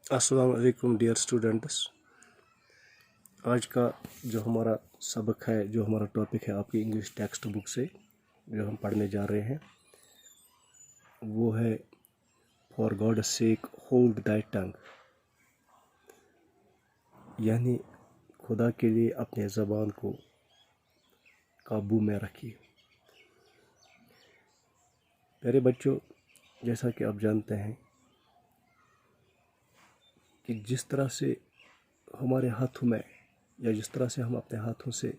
अस्सलाम वालेकुम dear students. आज का जो हमारा सबक है, जो हमारा टॉपिक है आपकी इंग्लिश टेक्स्ट बुक से जो हम पढ़ने जा रहे हैं, वो है फॉर गॉड सेक होल्ड दाई टंग, यानी खुदा के लिए अपने ज़बान को काबू में रखिए। प्यारे बच्चों, जैसा कि आप जानते हैं कि जिस तरह से हमारे हाथों में या जिस तरह से हम अपने हाथों से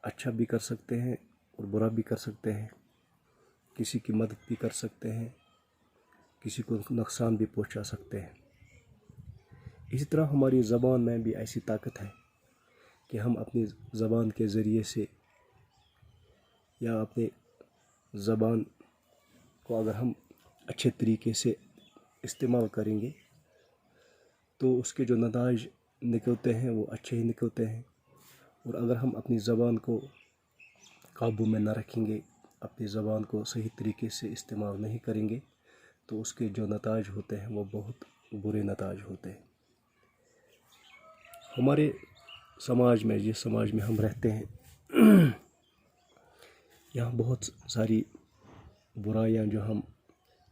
अच्छा भी कर सकते हैं और बुरा भी कर सकते हैं, किसी की मदद भी कर सकते हैं, किसी को नुकसान भी पहुंचा सकते हैं, इसी तरह हमारी ज़बान में भी ऐसी ताकत है कि हम अपनी ज़बान के ज़रिए से या अपने ज़बान को अगर हम अच्छे तरीके से इस्तेमाल करेंगे तो उसके जो नताइज निकलते हैं वो अच्छे ही निकलते हैं। और अगर हम अपनी ज़बान को काबू में न रखेंगे, अपनी ज़बान को सही तरीके से इस्तेमाल नहीं करेंगे, तो उसके जो नताइज होते हैं वो बहुत बुरे नताइज होते हैं। हमारे समाज में, जिस समाज में हम रहते हैं, यहाँ बहुत सारी बुराइयाँ जो हम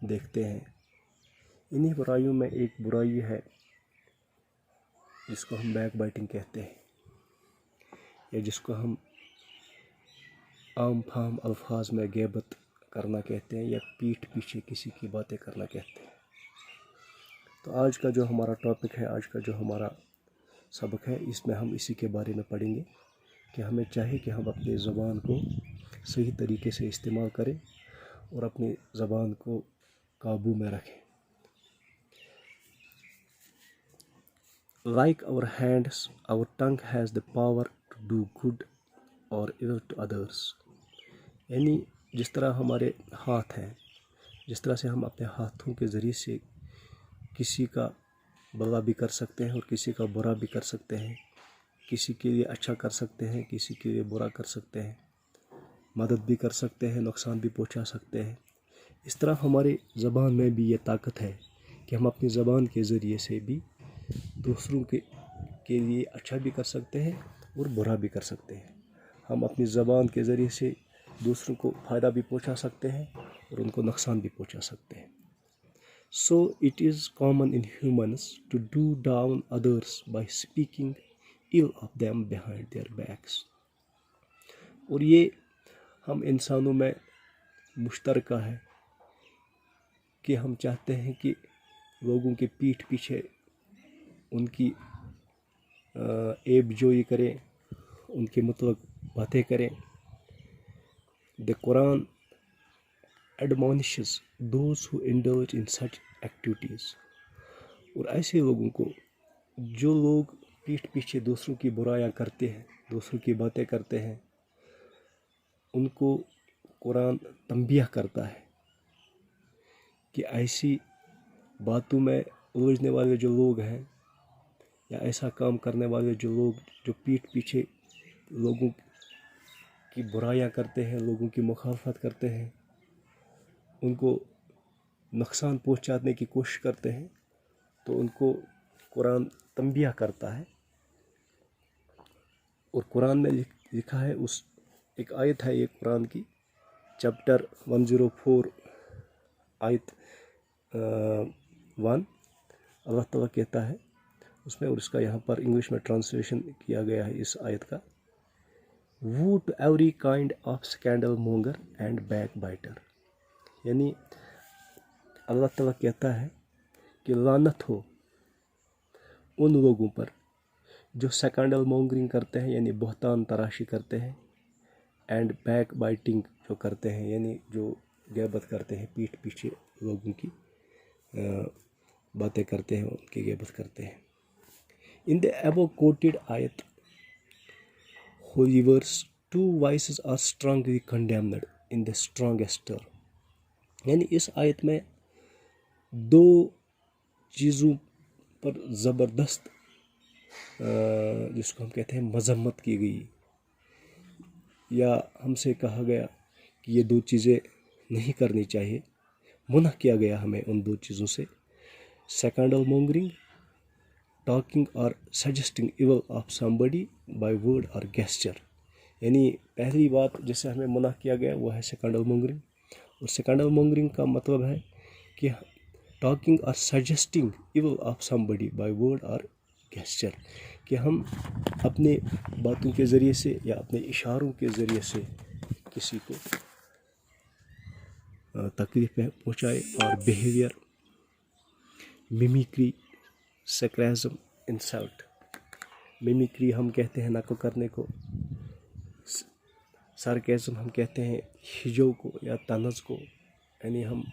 देखते हैं। इन्हीं बुराइयों में एक बुराई है जिसको हम बैक बाइटिंग कहते हैं, या जिसको हम आम फाम अल्फाज में ग़ीबत करना कहते हैं, या पीठ पीछे किसी की बातें करना कहते हैं। तो आज का जो हमारा टॉपिक है, आज का जो हमारा सबक है, इसमें हम इसी के बारे में पढ़ेंगे कि हमें चाहिए कि हम अपनी ज़बान को सही तरीके से इस्तेमाल करें और अपनी ज़बान को काबू में रखें। Like our hands, our tongue has the power to do good or evil to others. यानी जिस तरह हमारे हाथ हैं, जिस तरह से हम अपने हाथों के ज़रिए से किसी का भला भी कर सकते हैं और किसी का बुरा भी कर सकते हैं, किसी के लिए अच्छा कर सकते हैं, किसी के लिए बुरा कर सकते हैं, मदद भी कर सकते हैं, नुकसान भी पहुंचा सकते हैं। इस तरह हमारी ज़बान में भी ये ताकत है कि हम अपनी ज़बान के ज़रिए से भी दूसरों के लिए अच्छा भी कर सकते हैं और बुरा भी कर सकते हैं। हम अपनी ज़बान के ज़रिए से दूसरों को फ़ायदा भी पहुंचा सकते हैं और उनको नुकसान भी पहुंचा सकते हैं। So it is common in humans to do down others by speaking ill of them behind their backs. और ये हम इंसानों में मुश्तरका है कि हम चाहते हैं कि लोगों के पीठ पीछे उनकी ऐब जोई करें, उनके मतलब बातें करें। The Quran admonishes those who indulge in such activities. और ऐसे लोगों को, जो लोग पीठ पीछे दूसरों की बुराइयां करते हैं, दूसरों की बातें करते हैं, उनको कुरान तंबीह करता है कि ऐसी बातों में उलझने वाले जो लोग हैं या ऐसा काम करने वाले जो लोग जो पीठ पीछे लोगों की बुराइयां करते हैं, लोगों की मुखालफत करते हैं, उनको नुकसान पहुंचाने की कोशिश करते हैं, तो उनको कुरान तंबीह करता है। और कुरान में लिखा है, उस एक आयत है ये कुरान की, चैप्टर 104 आयत 1, अल्लाह ताला कहता है उसमें, और इसका यहाँ पर इंग्लिश में ट्रांसलेशन किया गया है इस आयत का, वो to every kind of scandal monger and backbiter. यानी अल्लाह ताला कहता है कि लानत हो उन लोगों पर जो स्कैंडल मोंगरिंग करते हैं, यानी बहतान तराशी करते हैं, एंड बैक बाइटिंग जो करते हैं, यानी जो ग़ीबत करते हैं, पीठ पीछे लोगों की बातें करते हैं, उनकी ग़ीबत करते हैं। In the above quoted ayat, holy verse, two vices are strongly condemned in the strongest term. यानी इस आयत में दो चीज़ों पर ज़बरदस्त जिसको हम कहते हैं मज़म्मत की गई, या हमसे कहा गया कि ये दो चीज़ें नहीं करनी चाहिए, मना किया गया हमें उन दो चीज़ों से, scandal मोंगरिंग talking or suggesting evil of somebody by word or gesture. यानी पहली बात जिससे हमें मना किया गया वो है स्कैंडल मॉन्गरिंग, और स्कैंडल मॉन्गरिंग का मतलब है कि टॉकिंग और suggesting evil of somebody by word और गेस्चर, कि हम अपने बातों के ज़रिए से या अपने इशारों के ज़रिए से किसी को तकलीफ पहुँचाए. और behaviour, mimicry, sarcasm, insult. Mimicry हम कहते हैं नकल करने को, सरकाज़म हम कहते हैं हिजो को या तनज़ को, यानी हम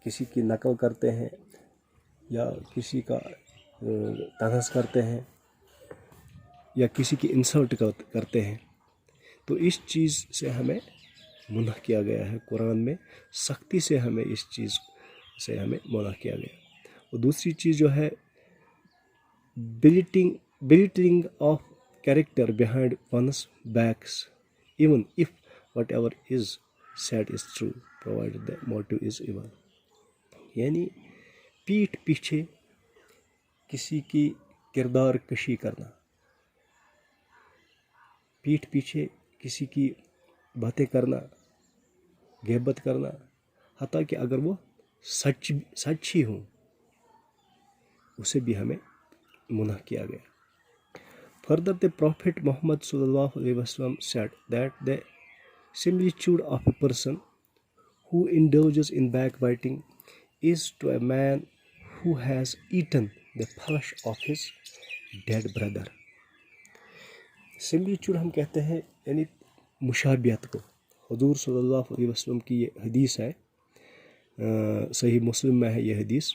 किसी की नकल करते हैं या किसी का तनज़ करते हैं या किसी की इंसल्ट करते हैं. तो इस चीज़ से हमें मना किया गया है. कुरान में सख्ती से हमें इस चीज़ से हमें मना किया गया. और दूसरी चीज़ जो है belittling of character behind one's backs even if whatever is said is true provided the motive is evil. यानी पीठ पीछे किसी की किरदार कशी करना, पीठ पीछे किसी की बातें करना, ग़ीबत करना, हत्ता कि अगर वो सच ही हो, उसे भी हमें मना किया गया. Further, the Prophet Muhammad sallallahu alaihi wasallam said that the similitude of a person who indulges in backbiting is to a man who has eaten the flesh of his dead brother. Similitude हम कहते हैं यानी मुशाबियत को. हुजूर सल्लल्लाहु अलैहि वसल्लम की ये हदीस है, सही मुस्लिम में है ये हदीस.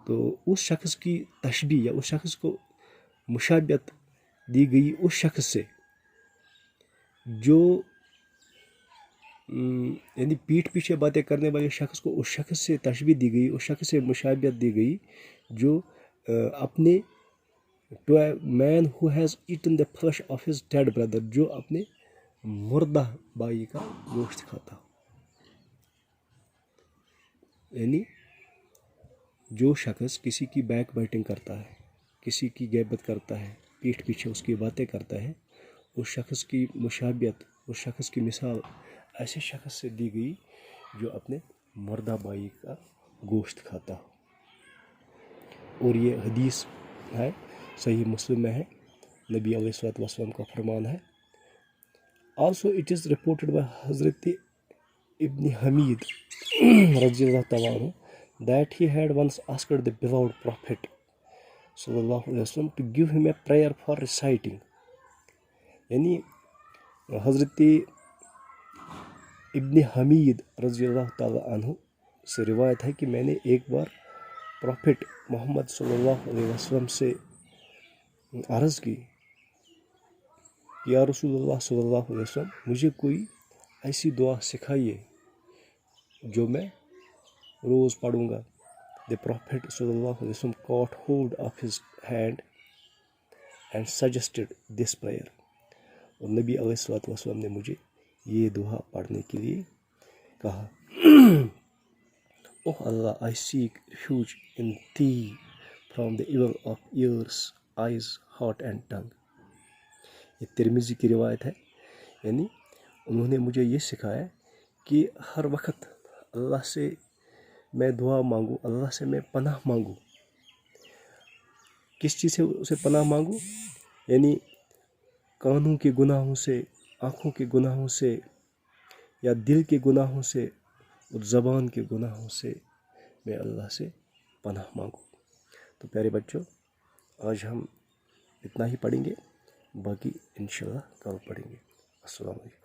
तो उस शख्स की तशबीह या उस शख्स को मुशाबियत दी गई उस शख्स से जो यानी पीठ पीछे बातें करने वाले शख्स को उस शख्स से तशबीह दी गई, उस शख्स से मुशाबियत दी गई जो अपने to a man who has eaten the flesh of his dead brother, जो अपने मुर्दा भाई का गोश्त खाता. यानी जो शख्स किसी की बैक बाइटिंग करता है, किसी की ग़ीबत करता है, पीठ पीछे उसकी बातें करता है, उस शख्स की मुशाबियत, उस शख्स की मिसाल ऐसे शख्स से दी गई जो अपने मुर्दा भाई का गोश्त खाता हो. और ये हदीस है, सही मुस्लिम में है, नबी अलैहिस्सलातु वस्सलाम का फरमान है. Also it is reported by Hazrat Ibn Hamid radiyallahu ta'ala anhu that he had once asked the beloved Prophet sallallahu alaihi wasallam to give him a prayer for reciting. यानी हज़रत इब्न हमीद रज़ियल्लाहु ताला अन्हु से रिवायत है कि मैंने एक बार प्रॉफिट मोहम्मद सल्लल्लाहु अलैहि वसल्लम से अर्ज़ की, या रसूलुल्लाह सल्लल्लाहु अलैहि वसल्लम मुझे कोई ऐसी दुआ सिखाइए जो मैं रोज़ पढ़ूँगा. The Prophet sallallahu alaihi wasallam caught hold of his hand and suggested this prayer. और नबी अलैहिस्सलातु वस्सलाम ने मुझे ये दुआ पढ़ने के लिए कहा. Oh Allah, I seek refuge in Thee from the evil of ears, eyes, heart and tongue. ये तिरमिज़ी की रिवायत है. यानी उन्होंने मुझे ये सिखाया कि हर वक्त अल्लाह से मैं दुआ मांगूँ, अल्लाह से मैं पनाह मांगूँ. किस चीज़ से उसे पनाह मांगूँ? यानी कानों के गुनाहों से, आँखों के गुनाहों से, या दिल के गुनाहों से और ज़बान के गुनाहों से मैं अल्लाह से पनाह मांगूँ. तो प्यारे बच्चों, आज हम इतना ही पढ़ेंगे, बाकी इंशाअल्लाह कल पढ़ेंगे. अस्सलाम वालेकुम.